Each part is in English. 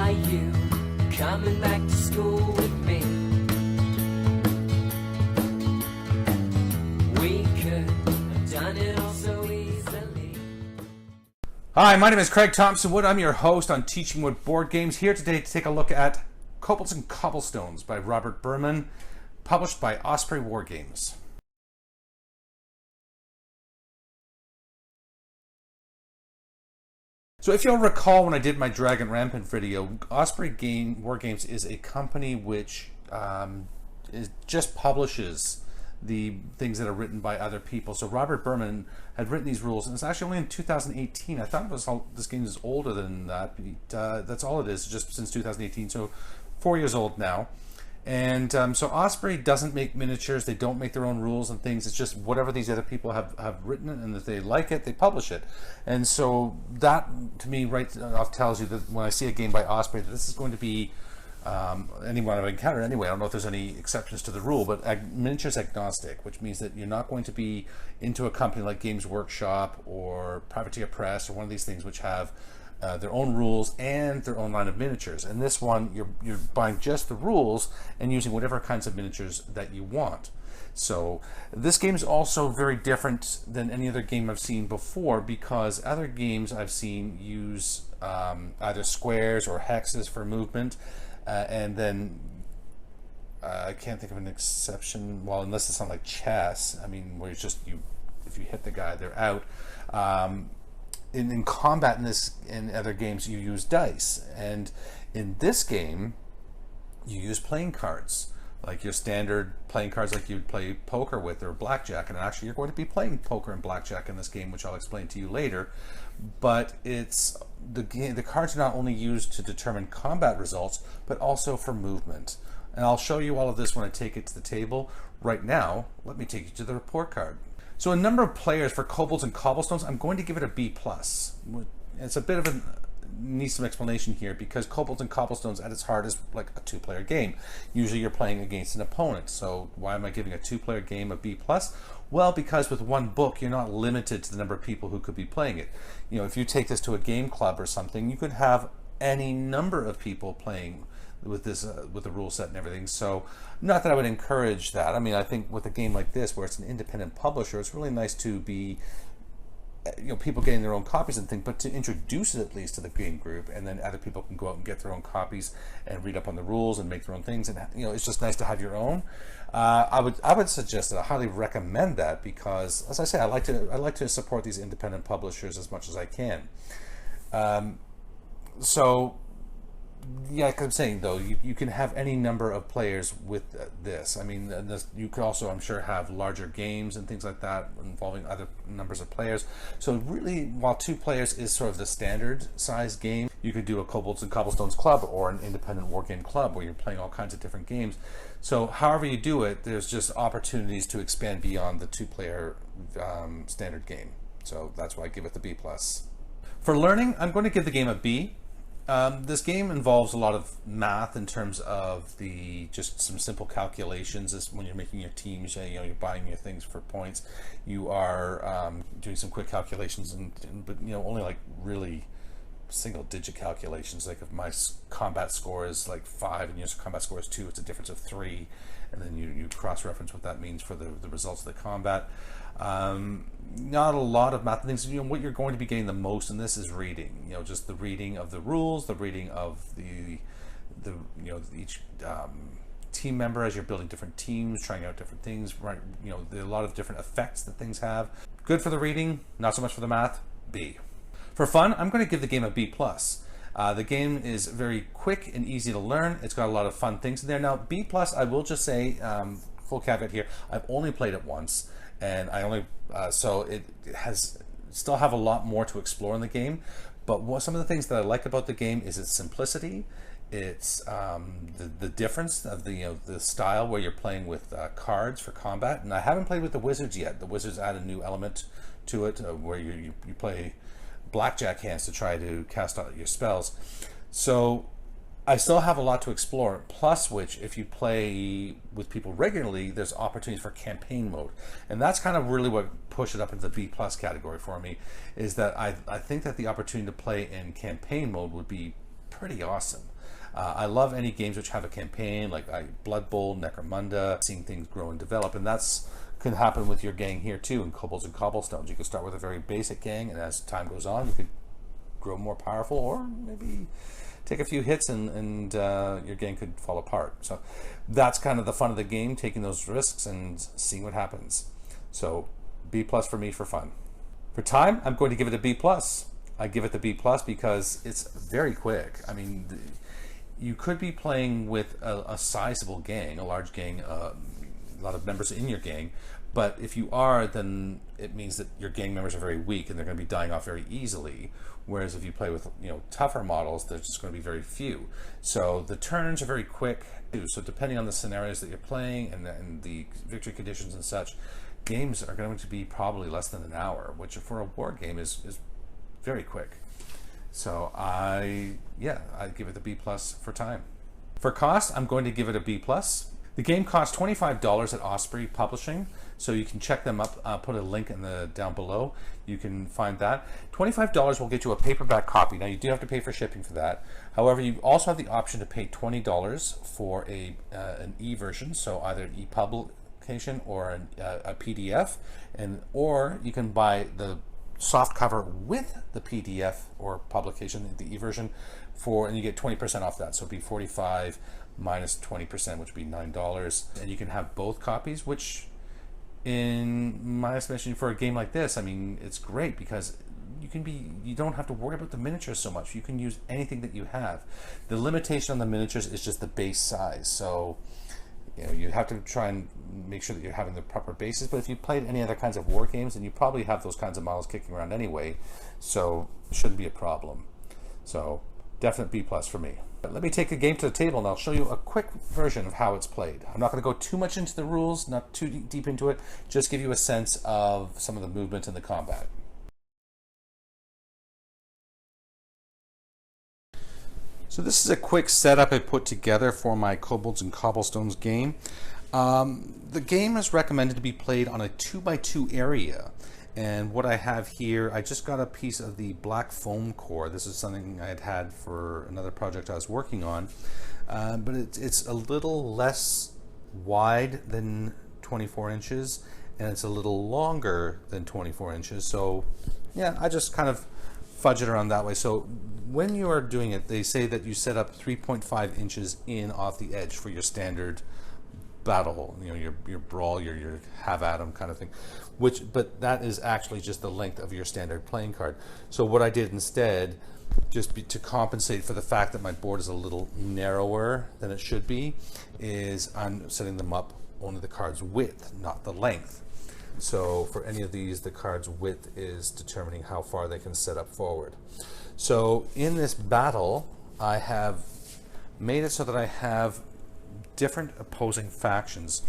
Are you coming back to school with me? We could have done it all so easily. Hi, my name is Craig Thompson-Wood. I'm your host on Teaching Wood Board Games, here today to take a look at Kobolds and Cobblestones by Robert Berman, published by Osprey War Games. So if you'll recall when I did my Dragon Rampant video, Osprey War Games is a company which just publishes the things that are written by other people. So Robert Berman had written these rules, and it's actually only in 2018. I thought this game is older than that. But, that's all it is, just since 2018, so 4 years old now. And so Osprey doesn't make miniatures, they don't make their own rules and things. It's just whatever these other people have written, and if they like it, they publish it. And so that, to me, right off tells you that when I see a game by Osprey, that this is going to be anyone I've encountered anyway. I don't know if there's any exceptions to the rule, but miniatures agnostic, which means that you're not going to be into a company like Games Workshop or Privateer Press or one of these things which have their own rules and their own line of miniatures. And this one, you're buying just the rules and using whatever kinds of miniatures that you want. So this game is also very different than any other game I've seen before, because other games I've seen use either squares or hexes for movement, and then I can't think of an exception, well, unless it's something like chess, I mean, where it's just if you hit the guy, they're out. In combat in other games, you use dice, and in this game you use playing cards, like your standard playing cards like you'd play poker with or blackjack. And actually you're going to be playing poker and blackjack in this game, which I'll explain to you later. But it's the cards are not only used to determine combat results, but also for movement. And I'll show you all of this when I take it to the table. Right now, let me take you to the report card. So a number of players for Kobolds and Cobblestones, I'm going to give it a B+. It's a bit of needs some explanation here, because Kobolds and Cobblestones at its heart is like a two-player game. Usually you're playing against an opponent. So why am I giving a two-player game a B+? Well, because with one book you're not limited to the number of people who could be playing it. You know, if you take this to a game club or something, you could have any number of people playing with this with the rule set and everything. So not that I would encourage that. I mean, I think with a game like this where it's an independent publisher, it's really nice to be, you know, people getting their own copies and things, but to introduce it at least to the game group, and then other people can go out and get their own copies and read up on the rules and make their own things. And you know, it's just nice to have your own. I would suggest that. I highly recommend that, because, as I say, I like to support these independent publishers as much as I can. So yeah, like I'm saying though, you can have any number of players with this. I mean, you could also, I'm sure, have larger games and things like that involving other numbers of players. So really, while 2 players is sort of the standard size game, you could do a Kobolds and Cobblestones club or an independent war game club where you're playing all kinds of different games. So however you do it, there's just opportunities to expand beyond the 2-player standard game. So that's why I give it the B+. For learning, I'm going to give the game a B. This game involves a lot of math in terms of just some simple calculations. When you're making your teams, you know, you're buying your things for points. You are doing some quick calculations, but you know, only like really single-digit calculations. Like if my combat score is like 5 and your combat score is 2, it's a difference of 3, and then you cross-reference what that means for the results of the combat. Not a lot of math things. You know, what you're going to be getting the most in this is reading. You know, just the reading of the rules, the reading of the you know, each team member as you're building different teams, trying out different things. Right? You know, there are a lot of different effects that things have. Good for the reading, not so much for the math. B. For fun, I'm going to give the game a B+. The game is very quick and easy to learn. It's got a lot of fun things in there. Now, B+, I will just say, full caveat here, I've only played it once, and I only so it has still have a lot more to explore in the game. But some of the things that I like about the game is its simplicity. It's the difference of the style where you're playing with cards for combat. And I haven't played with the wizards yet. The wizards add a new element to it where you play blackjack hands to try to cast out your spells. So I still have a lot to explore, plus which, if you play with people regularly, there's opportunities for campaign mode. And that's kind of really what pushed it up into the B+ category for me, is that I think that the opportunity to play in campaign mode would be pretty awesome. I love any games which have a campaign, like Blood Bowl, Necromunda, seeing things grow and develop, and that's can happen with your gang here too in Kobolds and Cobblestones. You can start with a very basic gang, and as time goes on, you could grow more powerful, or maybe take a few hits and your gang could fall apart. So that's kind of the fun of the game, taking those risks and seeing what happens. So B+ for me for fun. For time, I'm going to give it a B+. I give it the B+ because it's very quick. I mean, you could be playing with a sizable gang, a large gang, a lot of members in your gang, but if you are, then it means that your gang members are very weak and they're going to be dying off very easily. Whereas if you play with tougher models, there's just going to be very few. So the turns are very quick too. So depending on the scenarios that you're playing and the victory conditions and such, games are going to be probably less than an hour, which for a war game is very quick. So I give it the B+ for time. For cost, I'm going to give it a B+. The game costs $25 at Osprey Publishing, so you can check them up. I'll put a link in the down below. You can find that. $25 will get you a paperback copy. Now you do have to pay for shipping for that. However, you also have the option to pay $20 for an e-version, so either an e-publication or a PDF, or you can buy the soft cover with the PDF or publication, the e-version, and you get 20% off that. So it'd be $45 minus 20%, which would be $9, and you can have both copies, which in my estimation for a game like this, I mean, it's great because you don't have to worry about the miniatures so much. You can use anything that you have. The limitation on the miniatures is just the base size, so you have to try and make sure that you're having the proper bases. But if you played any other kinds of war games, then you probably have those kinds of models kicking around anyway, so it shouldn't be a problem. So definite B+ for me. Let me take the game to the table and I'll show you a quick version of how it's played. I'm not going to go too much into the rules, not too deep into it, just give you a sense of some of the movement and the combat. So this is a quick setup I put together for my Kobolds and Cobblestones game. The game is recommended to be played on a 2x2 area. And what I have here, I just got a piece of the black foam core. This is something I had for another project I was working on. But it's a little less wide than 24 inches, and it's a little longer than 24 inches. So yeah, I just kind of fudge it around that way. So when you are doing it, they say that you set up 3.5 inches in off the edge for your standard battle, your brawl, your have at 'em kind of thing, but that is actually just the length of your standard playing card. So what I did instead, to compensate for the fact that my board is a little narrower than it should be, is I'm setting them up only the card's width, not the length. So for any of these, the card's width is determining how far they can set up forward. So in this battle, I have made it so that I have different opposing factions.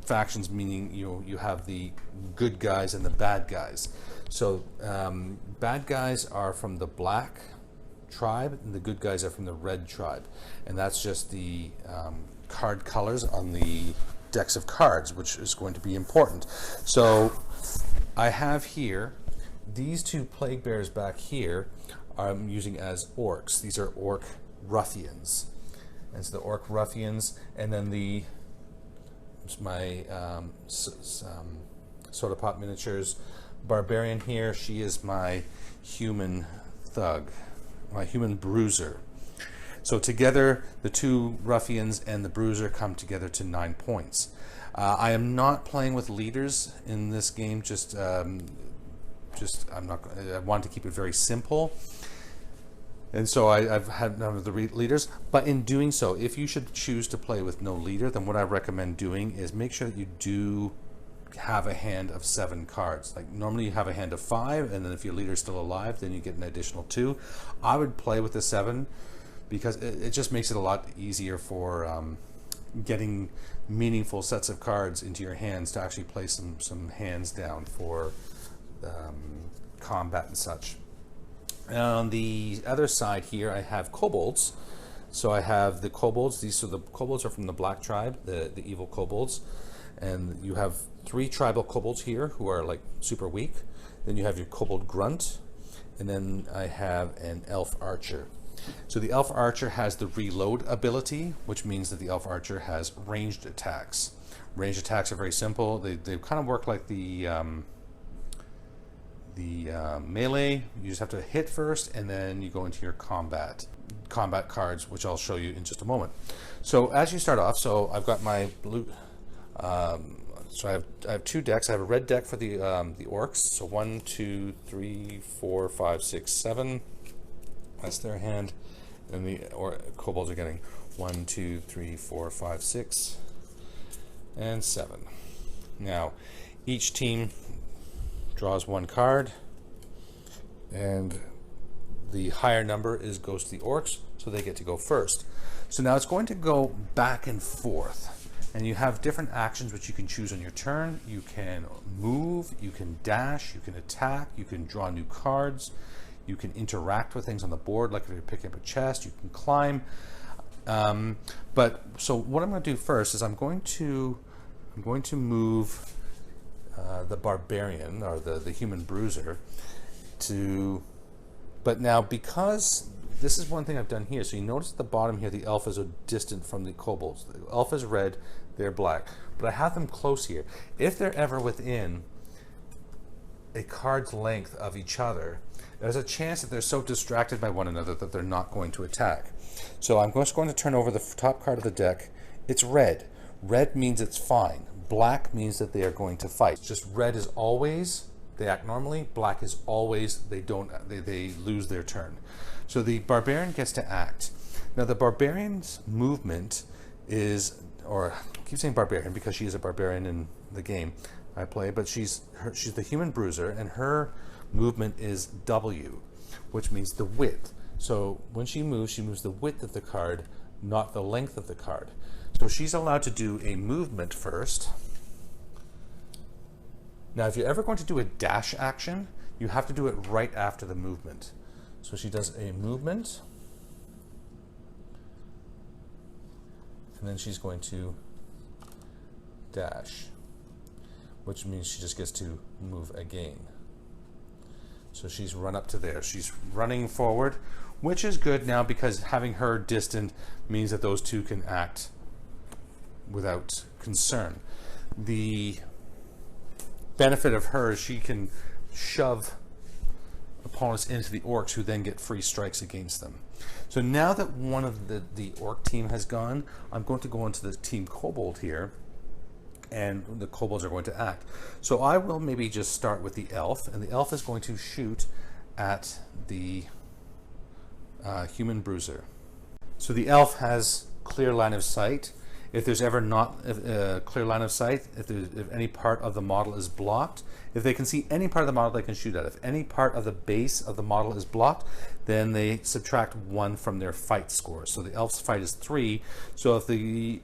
Factions meaning you have the good guys and the bad guys. So bad guys are from the black tribe and the good guys are from the red tribe, and that's just the card colors on the decks of cards, which is going to be important. So I have here these two plague bears back here I'm using as orcs. These are orc ruffians. And so the orc ruffians, and then my soda pop miniatures barbarian here. She is my human thug, my human bruiser. So together, the two ruffians and the bruiser come together to 9 points. I am not playing with leaders in this game. I want to keep it very simple. And so I've had none of the leaders, but in doing so, if you should choose to play with no leader, then what I recommend doing is make sure that you do have a hand of 7 cards. Like normally you have a hand of 5, and then if your leader's still alive, then you get an additional 2. I would play with the 7 because it just makes it a lot easier for getting meaningful sets of cards into your hands to actually play some hands down for combat and such. And on the other side here, I have kobolds. So I have the kobolds. The kobolds are from the black tribe, the evil kobolds. And you have 3 tribal kobolds here who are like super weak. Then you have your kobold grunt. And then I have an elf archer. So the Elf Archer has the reload ability, which means that the Elf Archer has ranged attacks. Ranged attacks are very simple. They kind of work like the melee. You just have to hit first, and then you go into your combat cards, which I'll show you in just a moment. So as you start off, so I've got my blue. So I have two decks. I have a red deck for the orcs. So 1, 2, 3, 4, 5, 6, 7. That's their hand. And the kobolds are getting 1, 2, 3, 4, 5, 6, and 7. Now, each team draws one card, and the higher number goes to the orcs, so they get to go first. So now it's going to go back and forth, and you have different actions which you can choose on your turn. You can move, you can dash, you can attack, you can draw new cards. You can interact with things on the board, like if you're picking up a chest, you can climb. But so what I'm going to do first is I'm going to move the barbarian, or the human bruiser, to. But now, because this is one thing I've done here, so you notice at the bottom here the elf is distant from the kobolds. The elf is red, they're black, but I have them close here. If they're ever within a card's length of each other, there's a chance that they're so distracted by one another that they're not going to attack. So I'm just going to turn over the top card of the deck. It's red. Red means it's fine. Black means that they are going to fight. Just red is always, they act normally. Black is always, they lose their turn. So the barbarian gets to act. Now the barbarian's movement is, or I keep saying barbarian because she is a barbarian in the game I play, but she's the human bruiser, and her movement is W, which means the width. So when she moves the width of the card, not the length of the card. So she's allowed to do a movement first. Now, if you're ever going to do a dash action, you have to do it right after the movement. So she does a movement, and then she's going to dash, which means she just gets to move again. So she's run up to there. She's running forward, which is good now because having her distant means that those two can act without concern. The benefit of her is she can shove opponents into the orcs, who then get free strikes against them. So now that one of the orc team has gone, I'm going to go into the team kobold here, and the kobolds are going to act. So I will maybe just start with the elf, and the elf is going to shoot at the human bruiser. So the elf has clear line of sight. If there's ever not a clear line of sight, if any part of the model is blocked, if they can see any part of the model, they can shoot at it. If any part of the base of the model is blocked, then they subtract 1 from their fight score. So the elf's fight is 3. So if the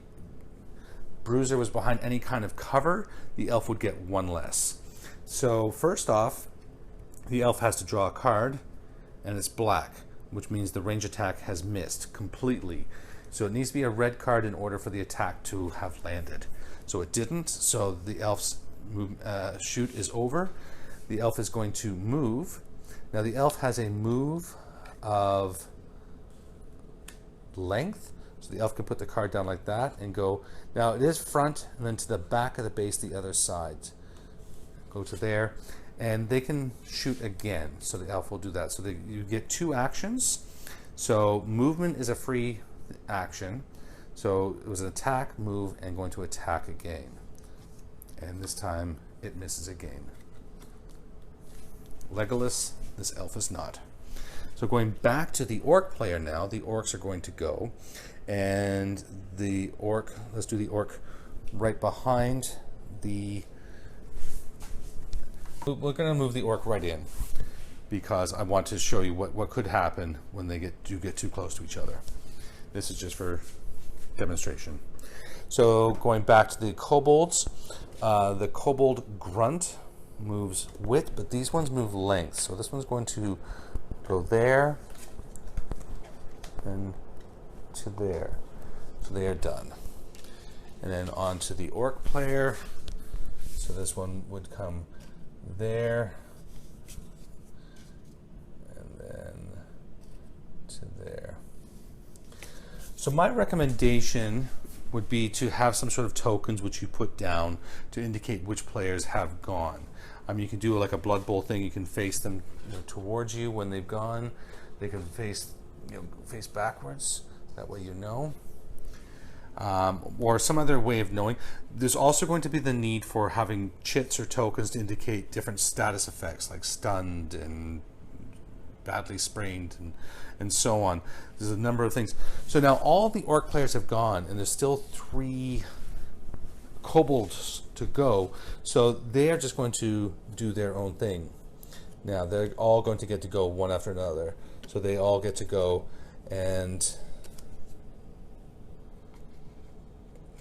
bruiser was behind any kind of cover, the elf would get 1 less. So first off, the elf has to draw a card, and it's black, which means the range attack has missed completely. So it needs to be a red card in order for the attack to have landed. So it didn't, so the elf's shoot is over. The elf is going to move. Now the elf has a move of length, so the elf can put the card down like that and go. Now it is front and then to the back of the base, the other side. Go to there, and they can shoot again. So the elf will do that. So you get 2 actions. So movement is a free action. So it was an attack, move, and going to attack again. And this time it misses again. Legolas, this elf is not. So going back to the orc player now, the orcs are going to go. And the orc, let's do the orc right behind the... We're going to move the orc right in, because I want to show you what could happen when they get too close to each other. This is just for demonstration. So going back to the kobolds, the kobold grunt moves width, but these ones move length. So this one's going to go there and to there. So they are done. And then on to the orc player. So this one would come there and then to there. So my recommendation would be to have some sort of tokens which you put down to indicate which players have gone. You can do like a Blood Bowl thing. You can face them towards you when they've gone. They can face face backwards. That way you know. Or some other way of knowing. There's also going to be the need for having chits or tokens to indicate different status effects like stunned and badly sprained and so on. There's a number of things. So now all the orc players have gone, and there's still 3 kobolds to go. So they are just going to do their own thing. Now they're all going to get to go one after another. So they all get to go, and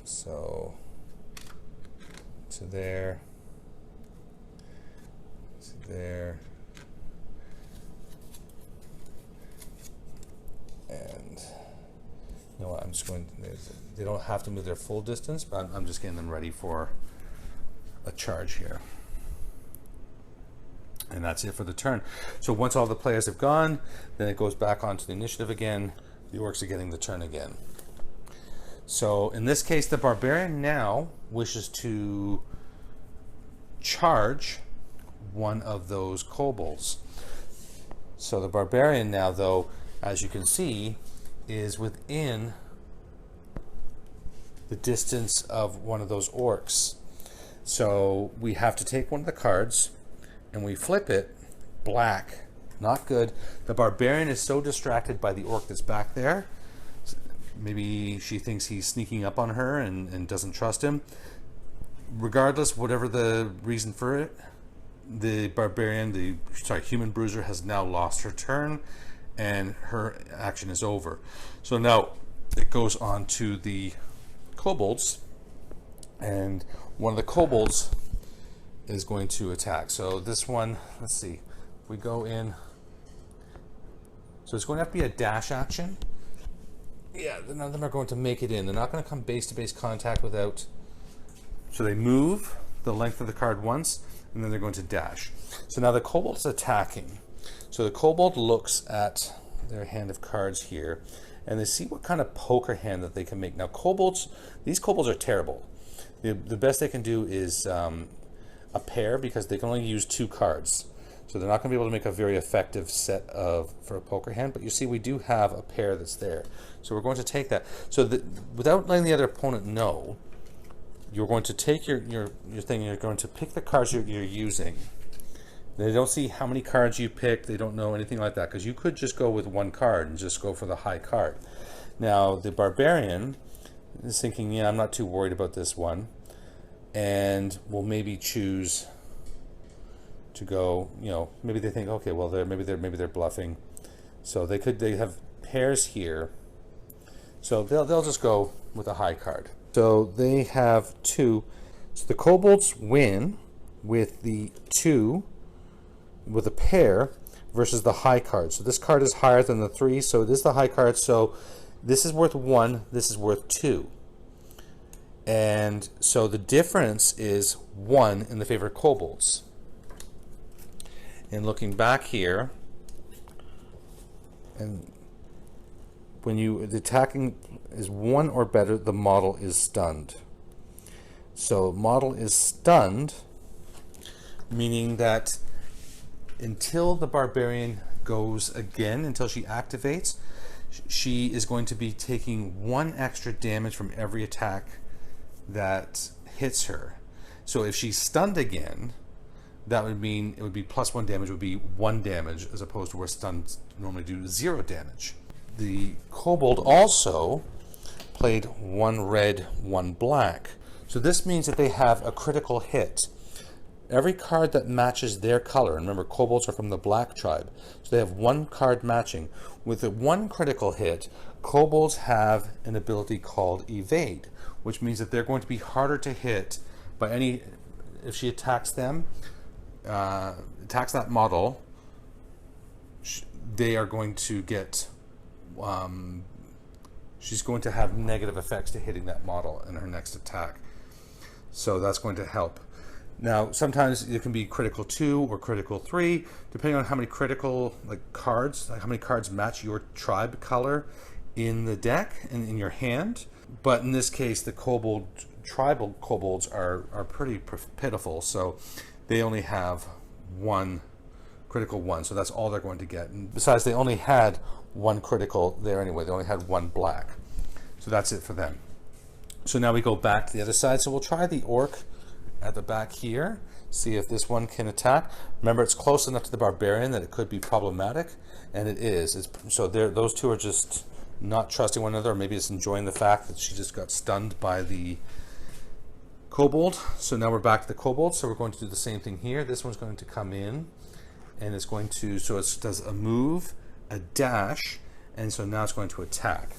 so to there, to there, and you know what, I'm just going to, they don't have to move their full distance, but I'm just getting them ready for a charge here. And that's it for the turn. So once all the players have gone, then it goes back onto the initiative again. The orcs are getting the turn again. So in this case, the barbarian now wishes to charge one of those kobolds. So the barbarian now, though, as you can see, is within the distance of one of those orcs. So we have to take one of the cards and we flip it black. Not good. The barbarian is so distracted by the orc that's back there. Maybe she thinks he's sneaking up on her and doesn't trust him. Regardless, whatever the reason for it, the barbarian, human bruiser, has now lost her turn and her action is over. So now it goes on to the kobolds, and one of the kobolds is going to attack. So this one, let's see, if we go in, so it's going to have to be a dash action. Yeah, none of them are going to make it in. They're not going to come base-to-base contact without, so they move the length of the card once, and then they're going to dash. So now the kobold's attacking. So the kobold looks at their hand of cards here, and they see what kind of poker hand that they can make. Now kobolds, these kobolds are terrible. The best they can do is a pair, because they can only use 2 cards. So they're not going to be able to make a very effective set for a poker hand, but you see we do have a pair that's there. So we're going to take that. So without letting the other opponent know, you're going to take your thing, and you're going to pick the cards you're using. They don't see how many cards you pick. They don't know anything like that, because you could just go with 1 card and just go for the high card. Now the barbarian is thinking, yeah, I'm not too worried about this one, and will maybe choose to go, maybe they think, okay, well, maybe they're bluffing. So they have pairs here. So they'll just go with a high card. So they have 2. So the kobolds win with the 2 with a pair versus the high card. So this card is higher than the 3, so it is the high card. So this is worth 1, this is worth 2. And so the difference is 1 in the favor of kobolds. And looking back here, and when the attacking is 1 or better, the model is stunned. So model is stunned, meaning that until the barbarian goes again, until she activates, she is going to be taking 1 extra damage from every attack that hits her. So if she's stunned again, that would mean it would be +1 damage, would be 1 damage, as opposed to where stuns normally do 0 damage. The kobold also played 1 red, 1 black. So this means that they have a critical hit. Every card that matches their color, and remember, kobolds are from the black tribe, so they have 1 card matching. With the 1 critical hit, kobolds have an ability called evade, which means that they're going to be harder to hit by any, if she attacks them, attacks that model, they are going to get, she's going to have negative effects to hitting that model in her next attack. So that's going to help. Now, sometimes it can be critical 2 or critical 3, depending on how many critical cards, like how many cards match your tribe color. in the deck and in your hand. But in this case, the tribal kobolds are pretty pitiful, so they only have one critical one, so that's all they're going to get. And besides, they only had one critical there anyway. They only had one black, so that's it for them. So now we go back to the other side. So we'll try the orc at the back here, see if this one can attack. Remember, it's close enough to the barbarian that it could be problematic, and it is. So those two are just not trusting one another, or maybe it's enjoying the fact that she just got stunned by the kobold. So now we're back to the kobold, so we're going to do the same thing here. This one's going to come in, and it's going to, so it does a move, a dash, and so now it's going to attack.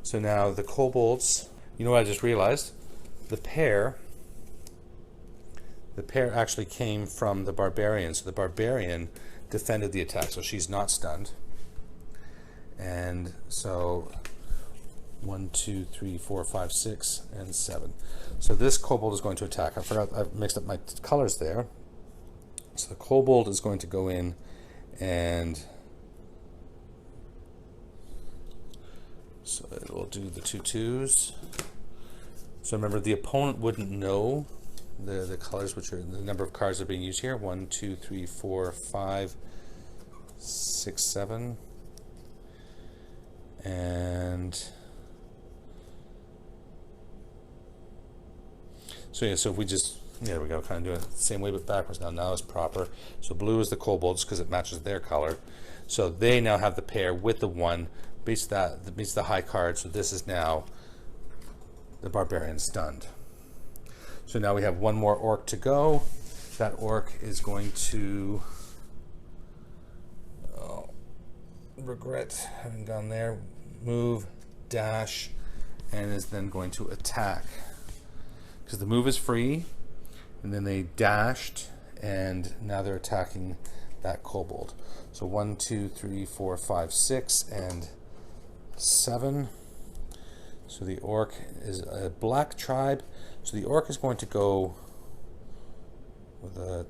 So now the kobolds, you know what I just realized? The pair actually came from the barbarian, so the barbarian defended the attack, so she's not stunned. And so 1, 2, 3, 4, 5, 6, and 7. So this kobold is going to attack. I forgot, I've mixed up my colors there. So the kobold is going to go in, and so it will do the 2 2s. So remember, the opponent wouldn't know the colors, which are the number of cards that are being used here. 1, 2, 3, 4, 5, 6, 7. And so yeah, so if we just, there we go, kind of doing it the same way but backwards now. Now it's proper. So blue is the kobolds because it matches their color. So they now have the pair with the 1, beats the high card. So this is now the barbarian stunned. So now we have one more orc to go. That orc is going to, regret having gone there, move, dash, and is then going to attack. Because the move is free, and then they dashed, and now they're attacking that kobold. So 1, 2, 3, 4, 5, 6, and 7. So the orc is a black tribe. So the orc is going to go with a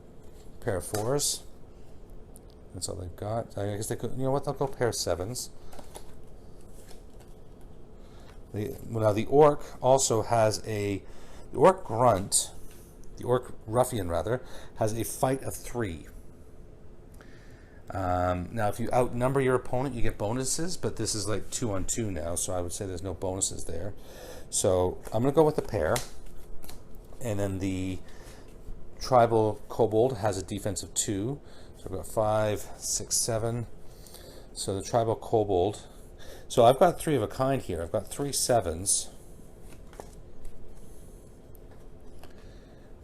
pair of 4s. That's all they've got. I guess they could, you know what, they'll go pair of 7s. Now the orc also has the orc grunt, the orc ruffian rather, has a fight of 3. Now if you outnumber your opponent, you get bonuses, but this is like 2 on 2 now, so I would say there's no bonuses there. So I'm going to go with the pair, and then the tribal kobold has a defense of 2. So I've got 5, 6, 7. So the tribal kobold. So I've got 3 of a kind here. I've got 3 7s.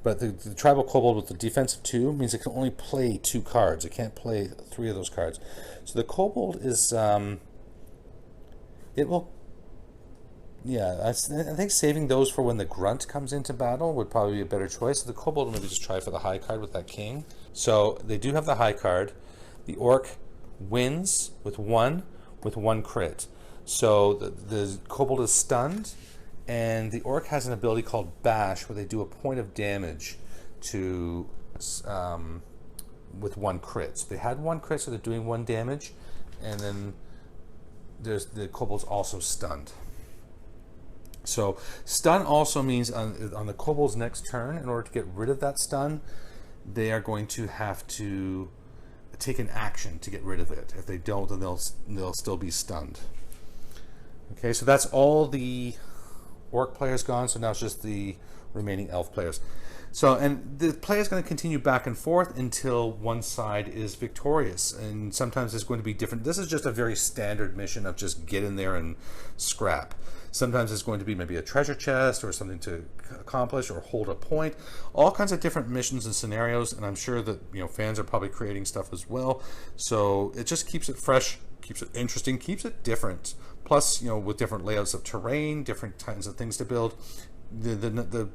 But the tribal kobold with the defense of 2 means it can only play 2 cards. It can't play 3 of those cards. So the kobold is, it will, yeah, I think saving those for when the grunt comes into battle would probably be a better choice. So the kobold will maybe just try for the high card with that king. So they do have the high card. The orc wins with 1 crit. So the kobold is stunned, and the orc has an ability called Bash, where they do a point of damage to with 1 crit. So they had 1 crit, so they're doing 1 damage, and then the kobold's also stunned. So stun also means on the kobold's next turn, in order to get rid of that stun, they are going to have to take an action to get rid of it. If they don't, then they'll still be stunned. Okay, so that's all the orc players gone, so now it's just the remaining elf players. So, and the play is going to continue back and forth until one side is victorious, and sometimes it's going to be different. This is just a very standard mission of just get in there and scrap. Sometimes it's going to be maybe a treasure chest or something to accomplish or hold a point. All kinds of different missions and scenarios, and I'm sure that fans are probably creating stuff as well. So it just keeps it fresh, keeps it interesting, keeps it different. Plus, with different layouts of terrain, different kinds of things to build, the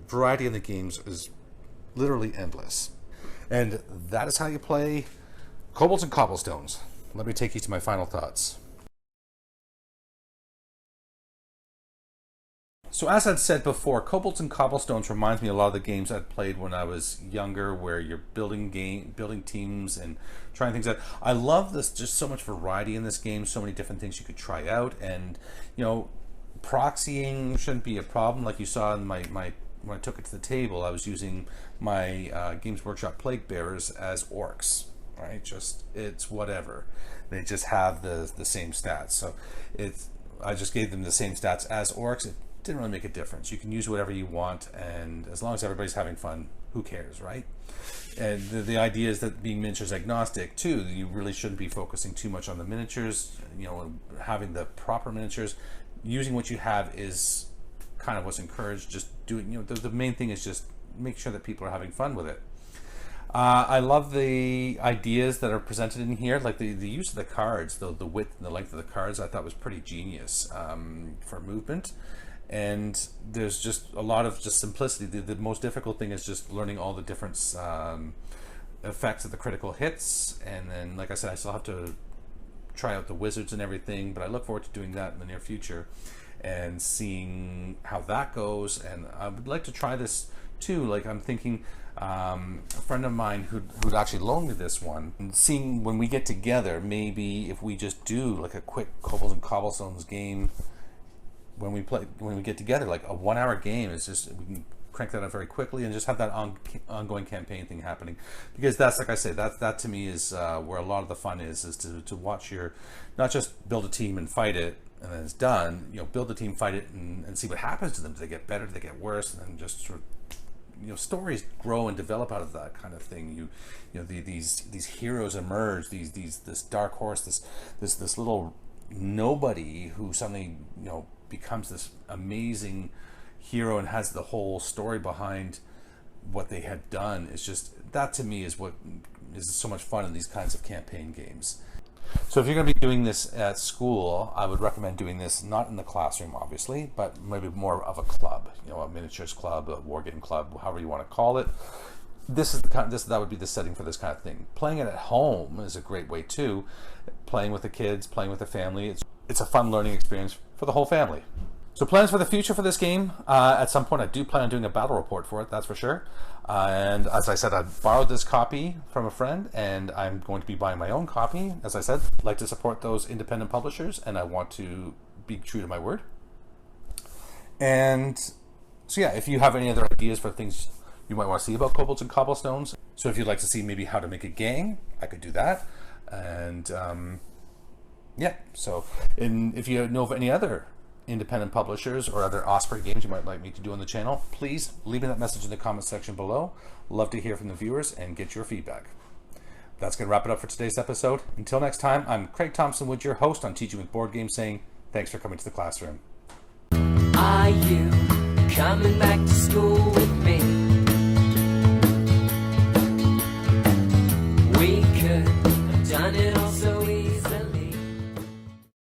variety in the games is literally endless. And that is how you play Kobolds and Cobblestones. Let me take you to my final thoughts. So as I'd said before, Kobolds and Cobblestones reminds me a lot of the games I'd played when I was younger, where you're building teams and trying things out. I love this, just so much variety in this game, so many different things you could try out, and proxying shouldn't be a problem. Like you saw in my when I took it to the table, I was using my Games Workshop Plague Bearers as orcs. Right, it's whatever. They just have the same stats, so I just gave them the same stats as orcs. It didn't really make a difference. You can use whatever you want, and as long as everybody's having fun, who cares, right? And the idea is that being miniatures agnostic too, you really shouldn't be focusing too much on the miniatures. Having the proper miniatures, using what you have is kind of what's encouraged. Just doing, the main thing is just make sure that people are having fun with it. I love the ideas that are presented in here, like the use of the cards, the width and the length of the cards. I thought was pretty genius for movement. And there's just a lot of just simplicity. The most difficult thing is just learning all the different effects of the critical hits. And then, like I said, I still have to try out the wizards and everything, but I look forward to doing that in the near future and seeing how that goes. And I would like to try this too. Like, I'm thinking a friend of mine who'd actually loaned me this one, and seeing when we get together, maybe if we just do like a quick Kobolds and Cobblestones game when we get together, like a 1 hour game, is just, we can crank that up very quickly and just have that ongoing campaign thing happening. Because that's, like I say, that to me is where a lot of the fun is to watch your, not just build a team and fight it and then it's done, build the team, fight it, and see what happens to them. Do they get better? Do they get worse? And then just sort of, stories grow and develop out of that kind of thing. These heroes emerge, this dark horse, this little nobody who suddenly becomes this amazing hero and has the whole story behind what they had done. It's just, that to me is what is so much fun in these kinds of campaign games. So if you're going to be doing this at school, I would recommend doing this not in the classroom, obviously, but maybe more of a club, a miniatures club, a wargame club, however you want to call it. That would be the setting for this kind of thing. Playing it at home is a great way too. Playing with the kids, playing with the family. It's a fun learning experience for the whole family. So plans for the future for this game, at some point I do plan on doing a battle report for it, that's for sure. And as I said, I borrowed this copy from a friend, and I'm going to be buying my own copy. As I said, I like to support those independent publishers, and I want to be true to my word. And so yeah, if you have any other ideas for things you might want to see about Kobolds and Cobblestones, so if you'd like to see maybe how to make a gang, I could do that. And yeah, so, and if you know of any other independent publishers or other Osprey games you might like me to do on the channel, please leave me that message in the comment section below. Love to hear from the viewers and get your feedback. That's going to wrap it up for today's episode. Until next time, I'm Craig Thompson Wood, your host on Teaching with Board Games, saying thanks for coming to the classroom. Are you coming back to school?